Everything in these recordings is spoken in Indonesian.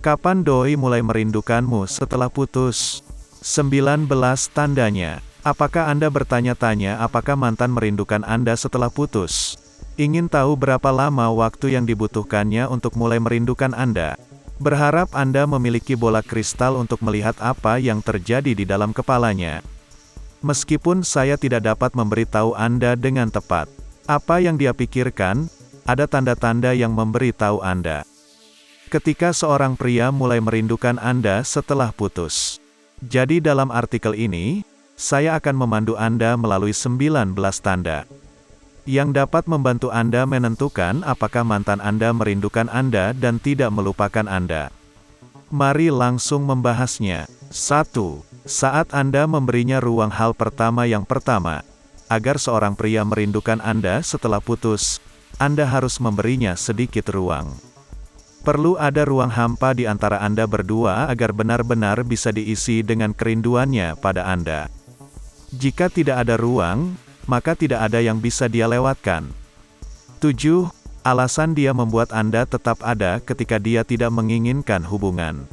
Kapan doi mulai merindukanmu setelah putus? 19 tandanya. Apakah Anda bertanya-tanya apakah mantan merindukan Anda setelah putus? Ingin tahu berapa lama waktu yang dibutuhkannya untuk mulai merindukan Anda? Berharap Anda memiliki bola kristal untuk melihat apa yang terjadi di dalam kepalanya. Meskipun saya tidak dapat memberitahu Anda dengan tepat apa yang dia pikirkan, ada tanda-tanda yang memberitahu Anda. Ketika seorang pria mulai merindukan Anda setelah putus. Jadi dalam artikel ini, saya akan memandu Anda melalui 19 tanda yang dapat membantu Anda menentukan apakah mantan Anda merindukan Anda dan tidak melupakan Anda. Mari langsung membahasnya. 1. Saat Anda memberinya ruang. Hal pertama yang pertama, agar seorang pria merindukan Anda setelah putus, Anda harus memberinya sedikit ruang. Perlu ada ruang hampa di antara Anda berdua agar benar-benar bisa diisi dengan kerinduannya pada Anda. Jika tidak ada ruang, maka tidak ada yang bisa dia lewatkan. 7. Alasan dia membuat Anda tetap ada ketika dia tidak menginginkan hubungan.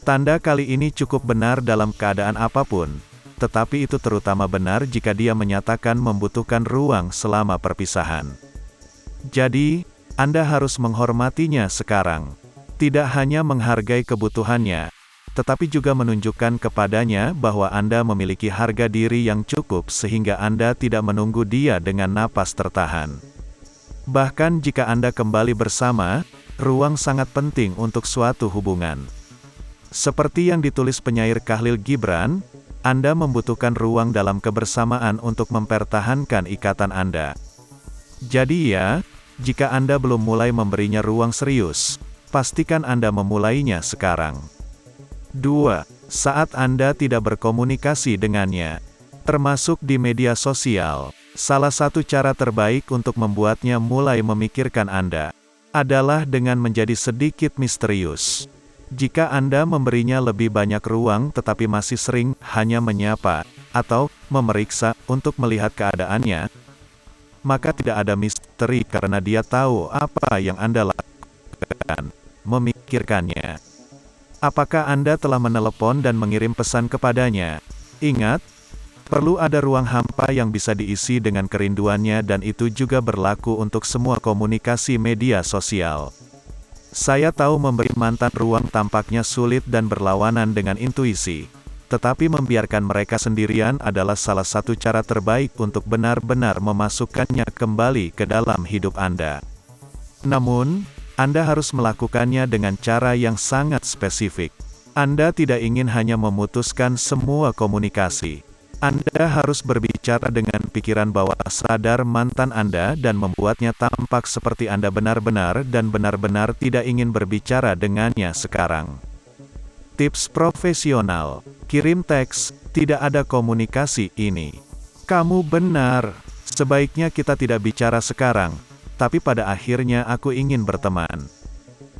Tanda kali ini cukup benar dalam keadaan apapun, tetapi itu terutama benar jika dia menyatakan membutuhkan ruang selama perpisahan. Jadi, Anda harus menghormatinya sekarang. Tidak hanya menghargai kebutuhannya, tetapi juga menunjukkan kepadanya bahwa Anda memiliki harga diri yang cukup sehingga Anda tidak menunggu dia dengan napas tertahan. Bahkan jika Anda kembali bersama, ruang sangat penting untuk suatu hubungan. Seperti yang ditulis penyair Khalil Gibran, Anda membutuhkan ruang dalam kebersamaan untuk mempertahankan ikatan Anda. Jadi ya, jika Anda belum mulai memberinya ruang serius, pastikan Anda memulainya sekarang. 2. Saat Anda tidak berkomunikasi dengannya, termasuk di media sosial, salah satu cara terbaik untuk membuatnya mulai memikirkan Anda adalah dengan menjadi sedikit misterius. Jika Anda memberinya lebih banyak ruang tetapi masih sering hanya menyapa atau memeriksa untuk melihat keadaannya, maka tidak ada misteri karena dia tahu apa yang Anda lakukan, memikirkannya. Apakah Anda telah menelepon dan mengirim pesan kepadanya? Ingat, perlu ada ruang hampa yang bisa diisi dengan kerinduannya dan itu juga berlaku untuk semua komunikasi media sosial. Saya tahu memberi mantan ruang tampaknya sulit dan berlawanan dengan intuisi, tetapi membiarkan mereka sendirian adalah salah satu cara terbaik untuk benar-benar memasukkannya kembali ke dalam hidup Anda. Namun, Anda harus melakukannya dengan cara yang sangat spesifik. Anda tidak ingin hanya memutuskan semua komunikasi. Anda harus berbicara dengan pikiran bawah sadar mantan Anda dan membuatnya tampak seperti Anda benar-benar dan benar-benar tidak ingin berbicara dengannya sekarang. Tips profesional: kirim teks, tidak ada komunikasi ini. Kamu benar, sebaiknya kita tidak bicara sekarang, tapi pada akhirnya aku ingin berteman.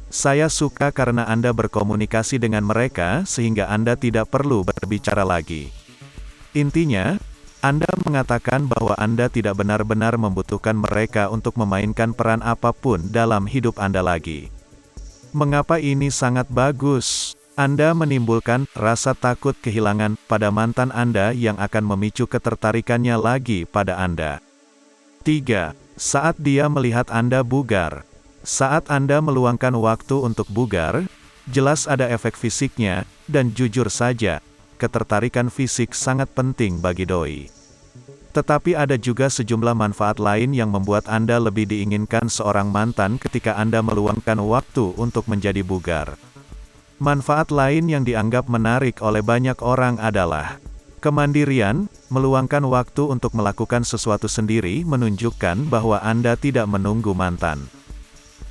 Saya suka karena Anda berkomunikasi dengan mereka sehingga Anda tidak perlu berbicara lagi. Intinya, Anda mengatakan bahwa Anda tidak benar-benar membutuhkan mereka untuk memainkan peran apapun dalam hidup Anda lagi. Mengapa ini sangat bagus? Anda menimbulkan rasa takut kehilangan pada mantan Anda yang akan memicu ketertarikannya lagi pada Anda. 3. Saat dia melihat Anda bugar. Saat Anda meluangkan waktu untuk bugar, jelas ada efek fisiknya, dan jujur saja, ketertarikan fisik sangat penting bagi doi. Tetapi ada juga sejumlah manfaat lain yang membuat Anda lebih diinginkan seorang mantan ketika Anda meluangkan waktu untuk menjadi bugar. Manfaat lain yang dianggap menarik oleh banyak orang adalah kemandirian. Meluangkan waktu untuk melakukan sesuatu sendiri menunjukkan bahwa Anda tidak menunggu mantan.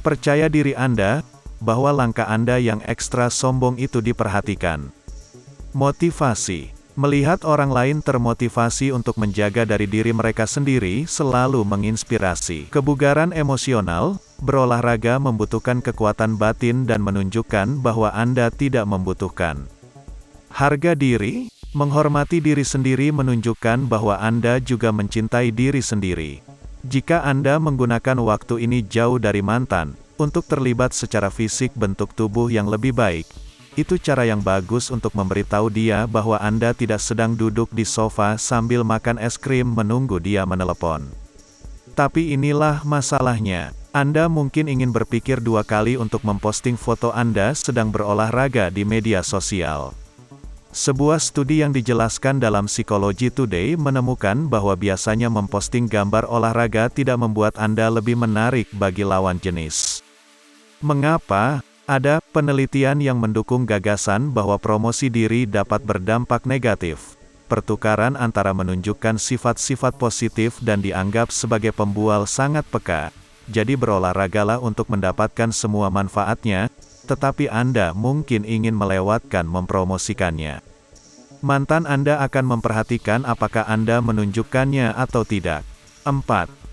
Percaya diri Anda bahwa langkah Anda yang ekstra sombong itu diperhatikan. Motivasi. Melihat orang lain termotivasi untuk menjaga dari diri mereka sendiri selalu menginspirasi. Kebugaran emosional, berolahraga membutuhkan kekuatan batin dan menunjukkan bahwa Anda tidak membutuhkan. Harga diri, menghormati diri sendiri menunjukkan bahwa Anda juga mencintai diri sendiri. Jika Anda menggunakan waktu ini jauh dari mantan, Untuk terlibat secara fisik bentuk tubuh yang lebih baik, itu cara yang bagus untuk memberitahu dia bahwa Anda tidak sedang duduk di sofa sambil makan es krim menunggu dia menelepon. Tapi inilah masalahnya. Anda mungkin ingin berpikir dua kali untuk memposting foto Anda sedang berolahraga di media sosial. Sebuah studi yang dijelaskan dalam Psychology Today menemukan bahwa biasanya memposting gambar olahraga tidak membuat Anda lebih menarik bagi lawan jenis. Mengapa? Ada penelitian yang mendukung gagasan bahwa promosi diri dapat berdampak negatif. Pertukaran antara menunjukkan sifat-sifat positif dan dianggap sebagai pembual sangat peka. Jadi berolahragalah untuk mendapatkan semua manfaatnya, tetapi Anda mungkin ingin melewatkan mempromosikannya. Mantan Anda akan memperhatikan apakah Anda menunjukkannya atau tidak. 4.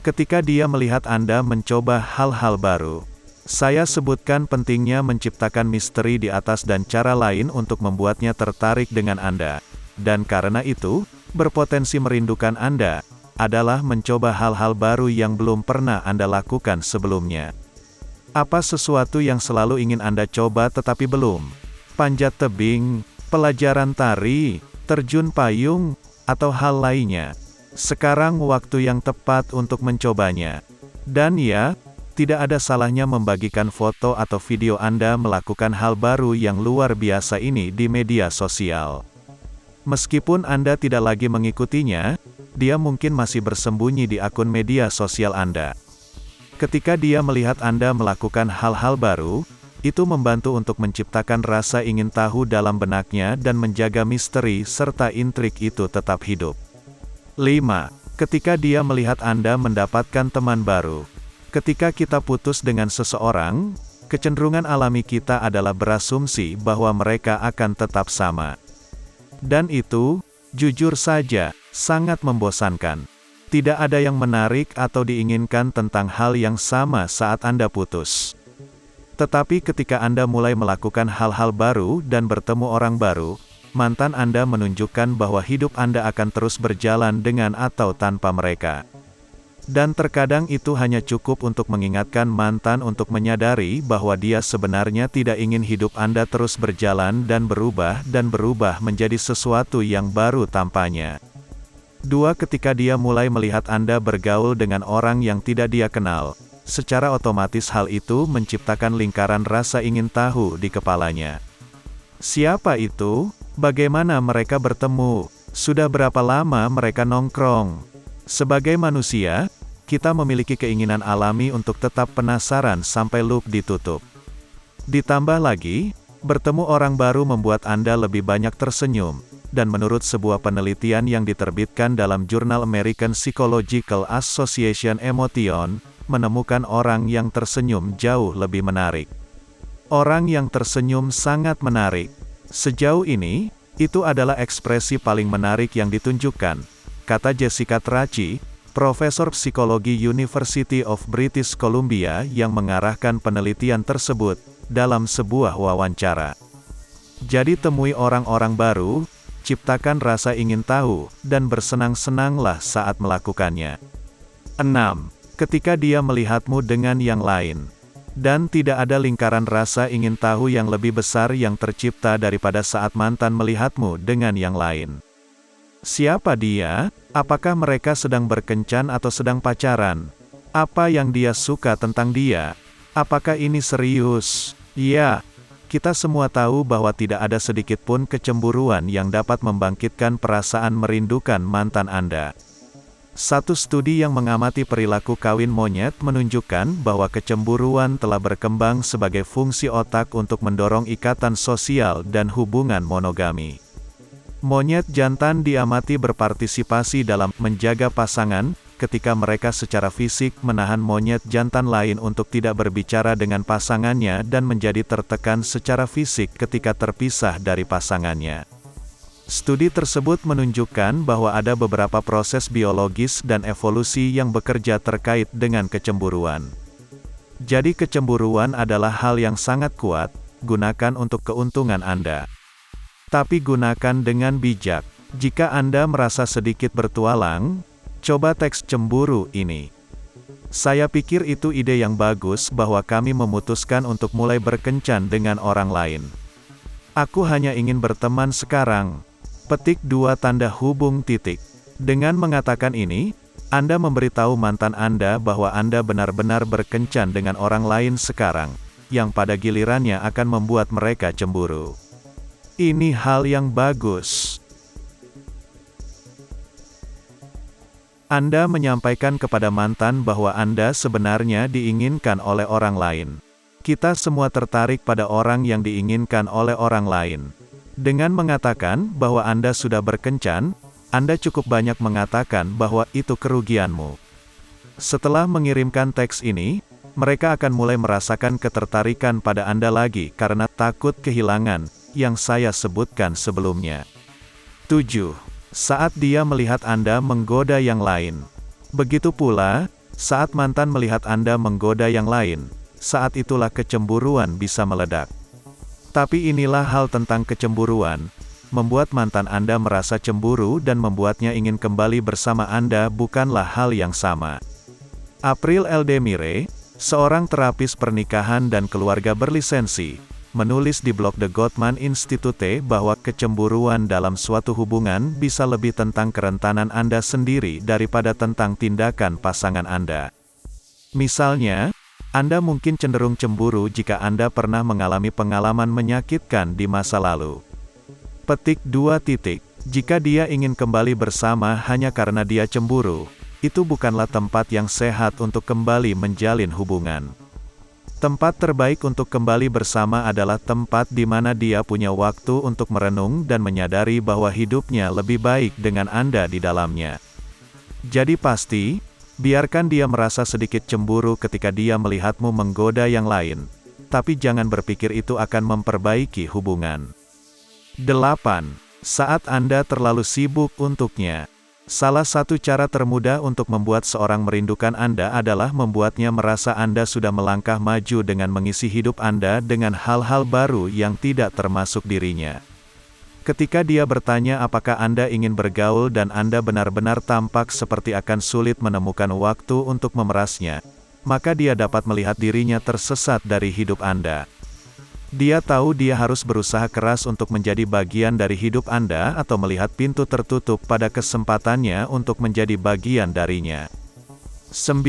Ketika dia melihat Anda mencoba hal-hal baru. Saya sebutkan pentingnya menciptakan misteri di atas dan cara lain untuk membuatnya tertarik dengan Anda. Dan karena itu, berpotensi merindukan Anda, adalah mencoba hal-hal baru yang belum pernah Anda lakukan sebelumnya. Apa sesuatu yang selalu ingin Anda coba tetapi belum? Panjat tebing, pelajaran tari, terjun payung, atau hal lainnya. Sekarang waktu yang tepat untuk mencobanya. Dan ya, tidak ada salahnya membagikan foto atau video Anda melakukan hal baru yang luar biasa ini di media sosial. Meskipun Anda tidak lagi mengikutinya, dia mungkin masih bersembunyi di akun media sosial Anda. Ketika dia melihat Anda melakukan hal-hal baru, itu membantu untuk menciptakan rasa ingin tahu dalam benaknya dan menjaga misteri serta intrik itu tetap hidup. 5. Ketika dia melihat Anda mendapatkan teman baru. Ketika kita putus dengan seseorang, kecenderungan alami kita adalah berasumsi bahwa mereka akan tetap sama. Dan itu, jujur saja, sangat membosankan. Tidak ada yang menarik atau diinginkan tentang hal yang sama saat Anda putus. Tetapi ketika Anda mulai melakukan hal-hal baru dan bertemu orang baru, mantan Anda menunjukkan bahwa hidup Anda akan terus berjalan dengan atau tanpa mereka. Dan terkadang itu hanya cukup untuk mengingatkan mantan untuk menyadari bahwa dia sebenarnya tidak ingin hidup Anda terus berjalan dan berubah menjadi sesuatu yang baru tampaknya. 2. Ketika dia mulai melihat Anda bergaul dengan orang yang tidak dia kenal, secara otomatis hal itu menciptakan lingkaran rasa ingin tahu di kepalanya. Siapa itu? Bagaimana mereka bertemu? Sudah berapa lama mereka nongkrong? Sebagai manusia, kita memiliki keinginan alami untuk tetap penasaran sampai loop ditutup. Ditambah lagi, bertemu orang baru membuat Anda lebih banyak tersenyum, dan menurut sebuah penelitian yang diterbitkan dalam jurnal American Psychological Association Emotion, menemukan orang yang tersenyum jauh lebih menarik. Orang yang tersenyum sangat menarik. Sejauh ini, itu adalah ekspresi paling menarik yang ditunjukkan, kata Jessica Tracey, Profesor Psikologi University of British Columbia yang mengarahkan penelitian tersebut, dalam sebuah wawancara. Jadi temui orang-orang baru, ciptakan rasa ingin tahu, dan bersenang-senanglah saat melakukannya. 6. Ketika dia melihatmu dengan yang lain. Dan tidak ada lingkaran rasa ingin tahu yang lebih besar yang tercipta daripada saat mantan melihatmu dengan yang lain. Siapa dia? Apakah mereka sedang berkencan atau sedang pacaran? Apa yang dia suka tentang dia? Apakah ini serius? Ya, kita semua tahu bahwa tidak ada sedikit pun kecemburuan yang dapat membangkitkan perasaan merindukan mantan Anda. Satu studi yang mengamati perilaku kawin monyet menunjukkan bahwa kecemburuan telah berkembang sebagai fungsi otak untuk mendorong ikatan sosial dan hubungan monogami. Monyet jantan diamati berpartisipasi dalam menjaga pasangan, ketika mereka secara fisik menahan monyet jantan lain untuk tidak berbicara dengan pasangannya dan menjadi tertekan secara fisik ketika terpisah dari pasangannya. Studi tersebut menunjukkan bahwa ada beberapa proses biologis dan evolusi yang bekerja terkait dengan kecemburuan. Jadi kecemburuan adalah hal yang sangat kuat, gunakan untuk keuntungan Anda. Tapi gunakan dengan bijak. Jika Anda merasa sedikit bertualang, coba teks cemburu ini. Saya pikir itu ide yang bagus bahwa kami memutuskan untuk mulai berkencan dengan orang lain. Aku hanya ingin berteman sekarang. Petik 2 tanda hubung titik. Dengan mengatakan ini, Anda memberitahu mantan Anda bahwa Anda benar-benar berkencan dengan orang lain sekarang, yang pada gilirannya akan membuat mereka cemburu. Ini hal yang bagus. Anda menyampaikan kepada mantan bahwa Anda sebenarnya diinginkan oleh orang lain. Kita semua tertarik pada orang yang diinginkan oleh orang lain. Dengan mengatakan bahwa Anda sudah berkencan, Anda cukup banyak mengatakan bahwa itu kerugianmu. Setelah mengirimkan teks ini, mereka akan mulai merasakan ketertarikan pada Anda lagi karena takut kehilangan, yang saya sebutkan sebelumnya. 7. Saat dia melihat Anda menggoda yang lain. Begitu pula, saat mantan melihat Anda menggoda yang lain, saat itulah kecemburuan bisa meledak. Tapi inilah hal tentang kecemburuan, membuat mantan Anda merasa cemburu dan membuatnya ingin kembali bersama Anda bukanlah hal yang sama. April Eldemire, seorang terapis pernikahan dan keluarga berlisensi, menulis di blog The Gottman Institute bahwa kecemburuan dalam suatu hubungan bisa lebih tentang kerentanan Anda sendiri daripada tentang tindakan pasangan Anda. Misalnya, Anda mungkin cenderung cemburu jika Anda pernah mengalami pengalaman menyakitkan di masa lalu. Petik 2 titik. Jika dia ingin kembali bersama hanya karena dia cemburu, itu bukanlah tempat yang sehat untuk kembali menjalin hubungan. Tempat terbaik untuk kembali bersama adalah tempat di mana dia punya waktu untuk merenung dan menyadari bahwa hidupnya lebih baik dengan Anda di dalamnya. Jadi pasti, biarkan dia merasa sedikit cemburu ketika dia melihatmu menggoda yang lain, tapi jangan berpikir itu akan memperbaiki hubungan. 8. Saat Anda terlalu sibuk untuknya. Salah satu cara termudah untuk membuat seorang merindukan Anda adalah membuatnya merasa Anda sudah melangkah maju dengan mengisi hidup Anda dengan hal-hal baru yang tidak termasuk dirinya. Ketika dia bertanya apakah Anda ingin bergaul dan Anda benar-benar tampak seperti akan sulit menemukan waktu untuk memerasnya, maka dia dapat melihat dirinya tersesat dari hidup Anda. Dia tahu dia harus berusaha keras untuk menjadi bagian dari hidup Anda atau melihat pintu tertutup pada kesempatannya untuk menjadi bagian darinya. 9.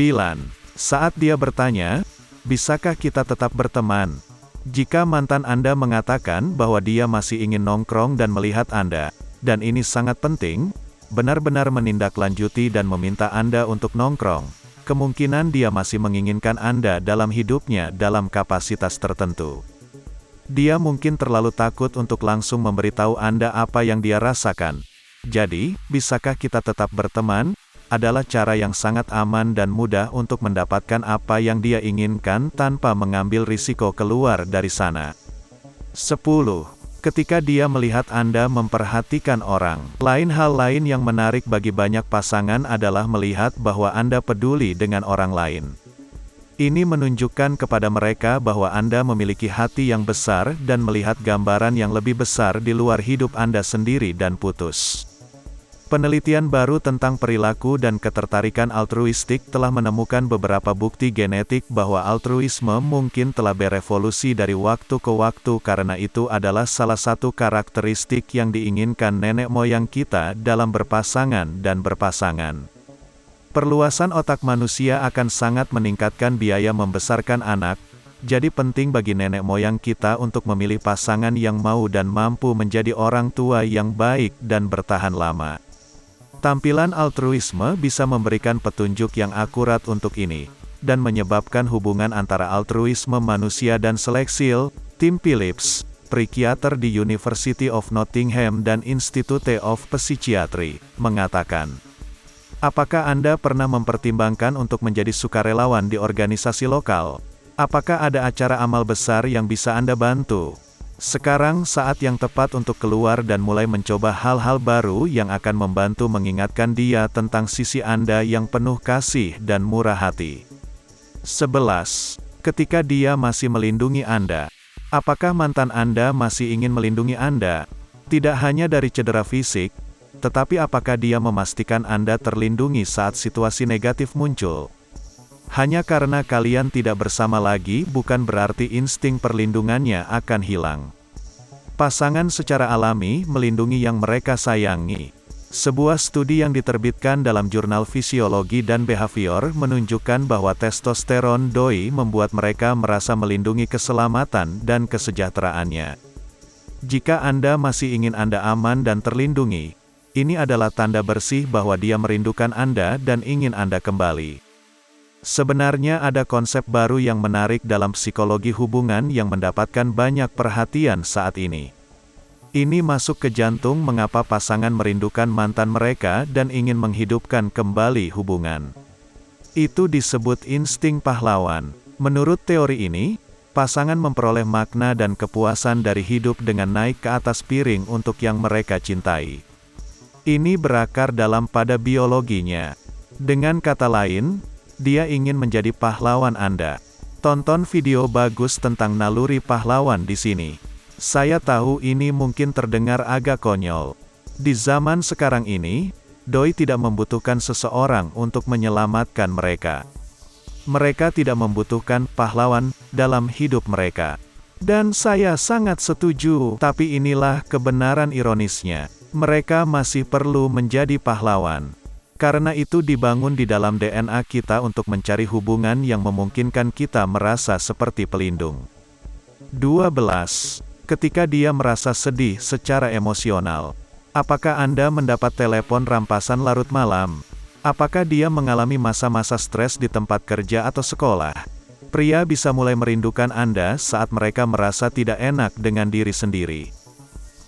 Saat dia bertanya, bisakah kita tetap berteman? Jika mantan Anda mengatakan bahwa dia masih ingin nongkrong dan melihat Anda, dan ini sangat penting, benar-benar menindaklanjuti dan meminta Anda untuk nongkrong, kemungkinan dia masih menginginkan Anda dalam hidupnya dalam kapasitas tertentu. Dia mungkin terlalu takut untuk langsung memberitahu Anda apa yang dia rasakan. Jadi, bisakah kita tetap berteman? Adalah cara yang sangat aman dan mudah untuk mendapatkan apa yang dia inginkan tanpa mengambil risiko keluar dari sana. 10. Ketika dia melihat Anda memperhatikan orang lain. Hal lain yang menarik bagi banyak pasangan adalah melihat bahwa Anda peduli dengan orang lain. Ini menunjukkan kepada mereka bahwa Anda memiliki hati yang besar dan melihat gambaran yang lebih besar di luar hidup Anda sendiri dan putus. Penelitian baru tentang perilaku dan ketertarikan altruistik telah menemukan beberapa bukti genetik bahwa altruisme mungkin telah berevolusi dari waktu ke waktu karena itu adalah salah satu karakteristik yang diinginkan nenek moyang kita dalam berpasangan dan berpasangan. Perluasan otak manusia akan sangat meningkatkan biaya membesarkan anak, jadi penting bagi nenek moyang kita untuk memilih pasangan yang mau dan mampu menjadi orang tua yang baik dan bertahan lama. Tampilan altruisme bisa memberikan petunjuk yang akurat untuk ini, dan menyebabkan hubungan antara altruisme manusia dan seleksil. Tim Phillips, psikiater di University of Nottingham dan Institute of Psychiatry, mengatakan, apakah Anda pernah mempertimbangkan untuk menjadi sukarelawan di organisasi lokal? Apakah ada acara amal besar yang bisa Anda bantu? Sekarang saat yang tepat untuk keluar dan mulai mencoba hal-hal baru yang akan membantu mengingatkan dia tentang sisi Anda yang penuh kasih dan murah hati. 11. Ketika dia masih melindungi Anda. Apakah mantan Anda masih ingin melindungi Anda? Tidak hanya dari cedera fisik, tetapi apakah dia memastikan Anda terlindungi saat situasi negatif muncul? Hanya karena kalian tidak bersama lagi bukan berarti insting perlindungannya akan hilang. Pasangan secara alami melindungi yang mereka sayangi. Sebuah studi yang diterbitkan dalam jurnal Fisiologi dan Behavior menunjukkan bahwa testosteron doi membuat mereka merasa melindungi keselamatan dan kesejahteraannya. Jika Anda masih ingin Anda aman dan terlindungi, ini adalah tanda bersih bahwa dia merindukan Anda dan ingin Anda kembali. Sebenarnya ada konsep baru yang menarik dalam psikologi hubungan yang mendapatkan banyak perhatian saat ini. Ini masuk ke jantung mengapa pasangan merindukan mantan mereka dan ingin menghidupkan kembali hubungan. Itu disebut insting pahlawan. Menurut teori ini, pasangan memperoleh makna dan kepuasan dari hidup dengan naik ke atas piring untuk yang mereka cintai. Ini berakar dalam pada biologinya. Dengan kata lain, dia ingin menjadi pahlawan Anda. Tonton video bagus tentang naluri pahlawan di sini. Saya tahu ini mungkin terdengar agak konyol. Di zaman sekarang ini, doi tidak membutuhkan seseorang untuk menyelamatkan mereka. Mereka tidak membutuhkan pahlawan dalam hidup mereka. Dan saya sangat setuju, tapi inilah kebenaran ironisnya. Mereka masih perlu menjadi pahlawan. Karena itu dibangun di dalam DNA kita untuk mencari hubungan yang memungkinkan kita merasa seperti pelindung. 12. Ketika dia merasa sedih secara emosional. Apakah Anda mendapat telepon rampasan larut malam? Apakah dia mengalami masa-masa stres di tempat kerja atau sekolah? Pria bisa mulai merindukan Anda saat mereka merasa tidak enak dengan diri sendiri.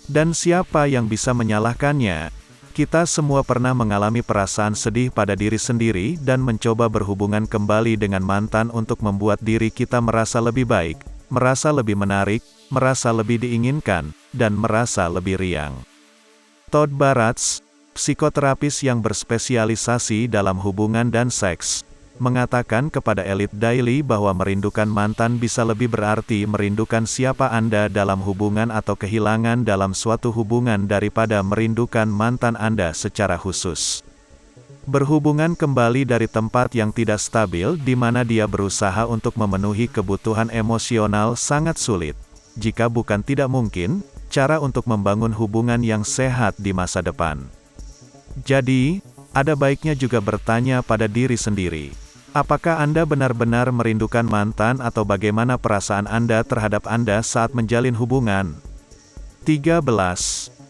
Dan siapa yang bisa menyalahkannya? Kita semua pernah mengalami perasaan sedih pada diri sendiri dan mencoba berhubungan kembali dengan mantan untuk membuat diri kita merasa lebih baik, merasa lebih menarik, merasa lebih diinginkan, dan merasa lebih riang. Todd Baratz, psikoterapis yang berspesialisasi dalam hubungan dan seks, mengatakan kepada Elite Daily bahwa merindukan mantan bisa lebih berarti merindukan siapa Anda dalam hubungan atau kehilangan dalam suatu hubungan daripada merindukan mantan Anda secara khusus. Berhubungan kembali dari tempat yang tidak stabil di mana dia berusaha untuk memenuhi kebutuhan emosional sangat sulit, jika bukan tidak mungkin, cara untuk membangun hubungan yang sehat di masa depan. Jadi, ada baiknya juga bertanya pada diri sendiri. Apakah Anda benar-benar merindukan mantan atau bagaimana perasaan Anda terhadap Anda saat menjalin hubungan? 13.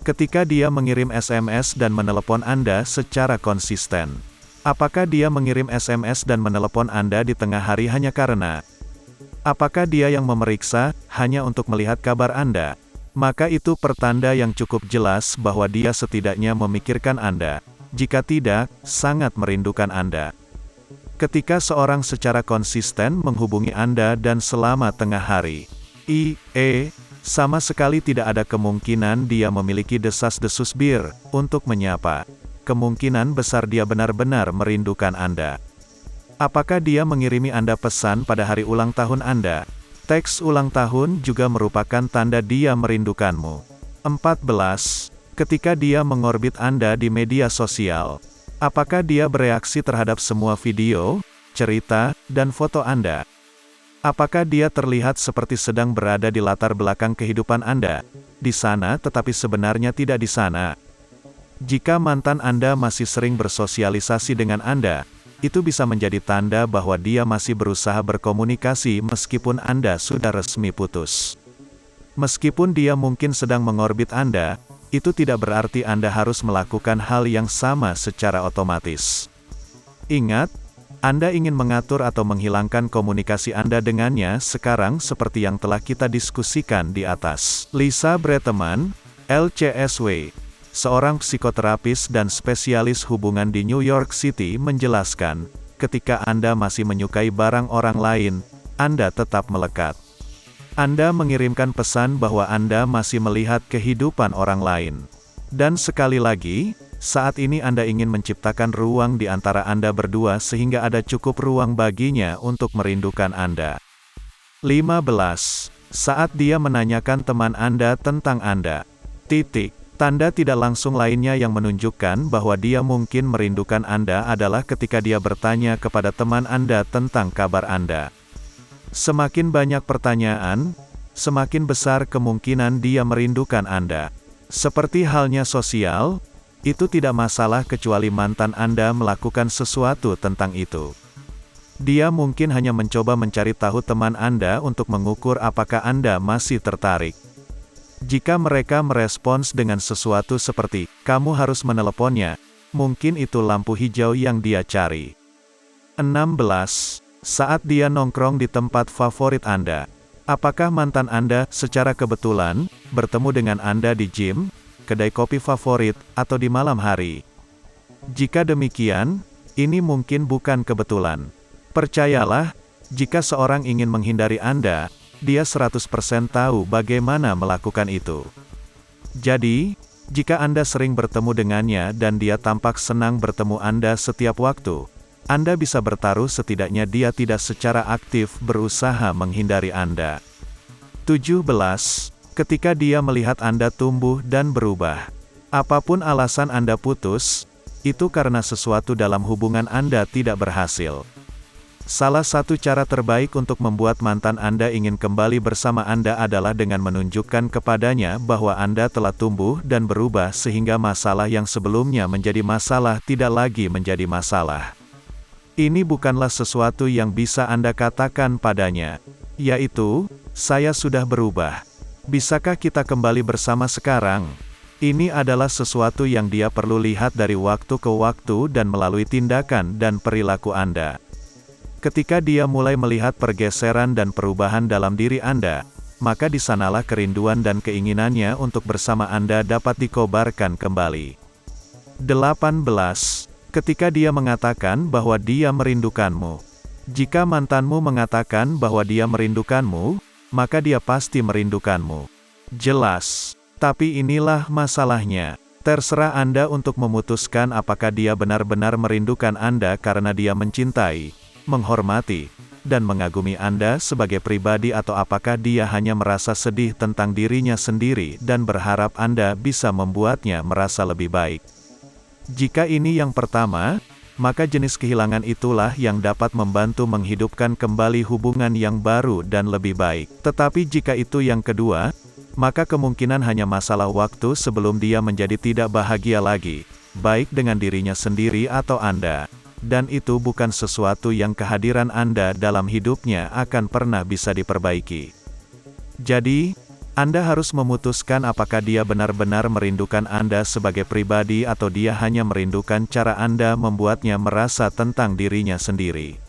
Ketika dia mengirim SMS dan menelepon Anda secara konsisten. Apakah dia mengirim SMS dan menelepon Anda di tengah hari hanya karena? Apakah dia yang memeriksa, hanya untuk melihat kabar Anda? Maka itu pertanda yang cukup jelas bahwa dia setidaknya memikirkan Anda. Jika tidak, sangat merindukan Anda. Ketika seorang secara konsisten menghubungi Anda dan selama tengah hari, sama sekali tidak ada kemungkinan dia memiliki desas-desus bir untuk menyapa. Kemungkinan besar dia benar-benar merindukan Anda. Apakah dia mengirimi Anda pesan pada hari ulang tahun Anda? Teks ulang tahun juga merupakan tanda dia merindukanmu. 14. Ketika dia mengorbit Anda di media sosial. Apakah dia bereaksi terhadap semua video, cerita, dan foto Anda? Apakah dia terlihat seperti sedang berada di latar belakang kehidupan Anda? Di sana tetapi sebenarnya tidak di sana. Jika mantan Anda masih sering bersosialisasi dengan Anda, itu bisa menjadi tanda bahwa dia masih berusaha berkomunikasi meskipun Anda sudah resmi putus. Meskipun dia mungkin sedang mengorbit Anda, itu tidak berarti Anda harus melakukan hal yang sama secara otomatis. Ingat, Anda ingin mengatur atau menghilangkan komunikasi Anda dengannya sekarang seperti yang telah kita diskusikan di atas. Lisa Breteman, LCSW, seorang psikoterapis dan spesialis hubungan di New York City menjelaskan, ketika Anda masih menyukai barang orang lain, Anda tetap melekat. Anda mengirimkan pesan bahwa Anda masih melihat kehidupan orang lain. Dan sekali lagi, saat ini Anda ingin menciptakan ruang di antara Anda berdua sehingga ada cukup ruang baginya untuk merindukan Anda. 15. Saat dia menanyakan teman Anda tentang Anda. Tanda tidak langsung lainnya yang menunjukkan bahwa dia mungkin merindukan Anda adalah ketika dia bertanya kepada teman Anda tentang kabar Anda. Semakin banyak pertanyaan, semakin besar kemungkinan dia merindukan Anda. Seperti halnya sosial, itu tidak masalah kecuali mantan Anda melakukan sesuatu tentang itu. Dia mungkin hanya mencoba mencari tahu teman Anda untuk mengukur apakah Anda masih tertarik. Jika mereka merespons dengan sesuatu seperti, "Kamu harus meneleponnya," mungkin itu lampu hijau yang dia cari. 16. Saat dia nongkrong di tempat favorit Anda. Apakah mantan Anda, secara kebetulan, bertemu dengan Anda di gym, kedai kopi favorit, atau di malam hari? Jika demikian, ini mungkin bukan kebetulan. Percayalah, jika seorang ingin menghindari Anda, dia 100% tahu bagaimana melakukan itu. Jadi, jika Anda sering bertemu dengannya dan dia tampak senang bertemu Anda setiap waktu, Anda bisa bertaruh setidaknya dia tidak secara aktif berusaha menghindari Anda. 17. Ketika dia melihat Anda tumbuh dan berubah. Apapun alasan Anda putus, itu karena sesuatu dalam hubungan Anda tidak berhasil. Salah satu cara terbaik untuk membuat mantan Anda ingin kembali bersama Anda adalah dengan menunjukkan kepadanya bahwa Anda telah tumbuh dan berubah sehingga masalah yang sebelumnya menjadi masalah tidak lagi menjadi masalah. Ini bukanlah sesuatu yang bisa Anda katakan padanya, yaitu, "Saya sudah berubah. Bisakah kita kembali bersama sekarang?" Ini adalah sesuatu yang dia perlu lihat dari waktu ke waktu dan melalui tindakan dan perilaku Anda. Ketika dia mulai melihat pergeseran dan perubahan dalam diri Anda, maka di sanalah kerinduan dan keinginannya untuk bersama Anda dapat dikobarkan kembali. 18. Ketika dia mengatakan bahwa dia merindukanmu. Jika mantanmu mengatakan bahwa dia merindukanmu, maka dia pasti merindukanmu. Jelas. Tapi inilah masalahnya. Terserah Anda untuk memutuskan apakah dia benar-benar merindukan Anda karena dia mencintai, menghormati, dan mengagumi Anda sebagai pribadi atau apakah dia hanya merasa sedih tentang dirinya sendiri dan berharap Anda bisa membuatnya merasa lebih baik. Jika ini yang pertama, maka jenis kehilangan itulah yang dapat membantu menghidupkan kembali hubungan yang baru dan lebih baik. Tetapi jika itu yang kedua, maka kemungkinan hanya masalah waktu sebelum dia menjadi tidak bahagia lagi, baik dengan dirinya sendiri atau Anda. Dan itu bukan sesuatu yang kehadiran Anda dalam hidupnya akan pernah bisa diperbaiki. Jadi, Anda harus memutuskan apakah dia benar-benar merindukan Anda sebagai pribadi atau dia hanya merindukan cara Anda membuatnya merasa tentang dirinya sendiri.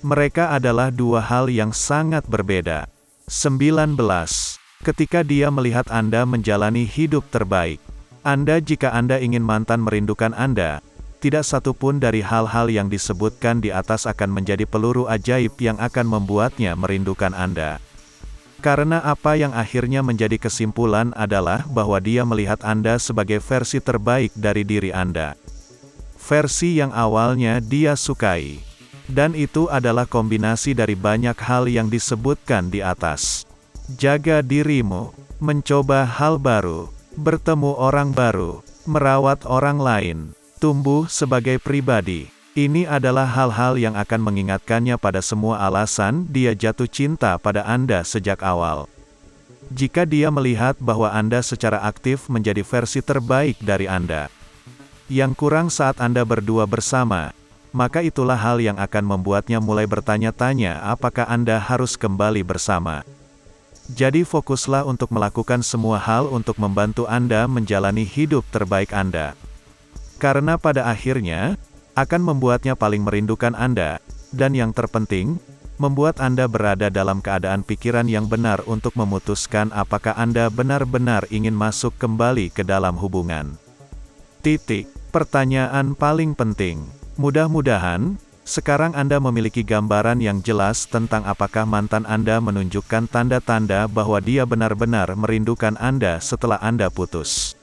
Mereka adalah dua hal yang sangat berbeda. 19. Ketika dia melihat Anda menjalani hidup terbaik. Jika Anda ingin mantan merindukan Anda, tidak satu pun dari hal-hal yang disebutkan di atas akan menjadi peluru ajaib yang akan membuatnya merindukan Anda. Karena apa yang akhirnya menjadi kesimpulan adalah bahwa dia melihat Anda sebagai versi terbaik dari diri Anda. Versi yang awalnya dia sukai. Dan itu adalah kombinasi dari banyak hal yang disebutkan di atas. Jaga dirimu, mencoba hal baru, bertemu orang baru, merawat orang lain, tumbuh sebagai pribadi. Ini adalah hal-hal yang akan mengingatkannya pada semua alasan dia jatuh cinta pada Anda sejak awal. Jika dia melihat bahwa Anda secara aktif menjadi versi terbaik dari Anda, yang kurang saat Anda berdua bersama, maka itulah hal yang akan membuatnya mulai bertanya-tanya apakah Anda harus kembali bersama. Jadi fokuslah untuk melakukan semua hal untuk membantu Anda menjalani hidup terbaik Anda. Karena pada akhirnya, akan membuatnya paling merindukan Anda, dan yang terpenting, membuat Anda berada dalam keadaan pikiran yang benar untuk memutuskan apakah Anda benar-benar ingin masuk kembali ke dalam hubungan. Pertanyaan paling penting. Mudah-mudahan, sekarang Anda memiliki gambaran yang jelas tentang apakah mantan Anda menunjukkan tanda-tanda bahwa dia benar-benar merindukan Anda setelah Anda putus.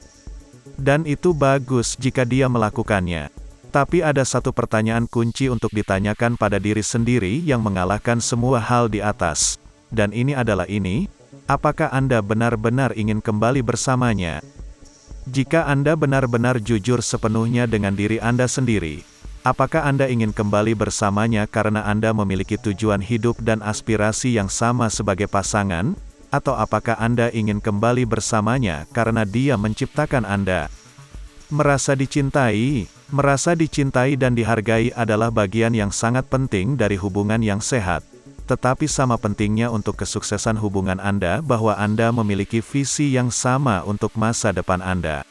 Dan itu bagus jika dia melakukannya. Tapi ada satu pertanyaan kunci untuk ditanyakan pada diri sendiri yang mengalahkan semua hal di atas. Dan ini adalah ini, apakah Anda benar-benar ingin kembali bersamanya? Jika Anda benar-benar jujur sepenuhnya dengan diri Anda sendiri, apakah Anda ingin kembali bersamanya karena Anda memiliki tujuan hidup dan aspirasi yang sama sebagai pasangan? Atau apakah Anda ingin kembali bersamanya karena Dia menciptakan Anda? Merasa dicintai dan dihargai adalah bagian yang sangat penting dari hubungan yang sehat. Tetapi sama pentingnya untuk kesuksesan hubungan Anda bahwa Anda memiliki visi yang sama untuk masa depan Anda.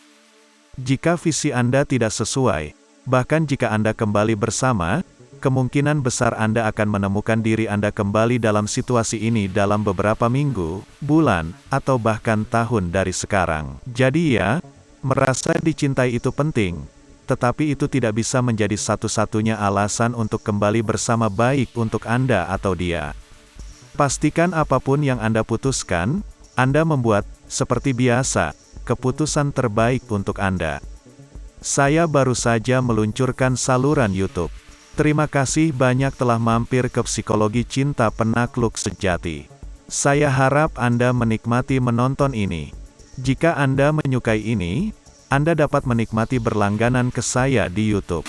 Jika visi Anda tidak sesuai, bahkan jika Anda kembali bersama, kemungkinan besar Anda akan menemukan diri Anda kembali dalam situasi ini dalam beberapa minggu, bulan, atau bahkan tahun dari sekarang. Jadi ya, merasa dicintai itu penting, tetapi itu tidak bisa menjadi satu-satunya alasan untuk kembali bersama baik untuk Anda atau dia. Pastikan apapun yang Anda putuskan, Anda membuat, seperti biasa, keputusan terbaik untuk Anda. Saya baru saja meluncurkan saluran YouTube. Terima kasih banyak telah mampir ke Psikologi Cinta Penakluk Sejati. Saya harap Anda menikmati menonton ini. Jika Anda menyukai ini, Anda dapat menikmati berlangganan ke saya di YouTube.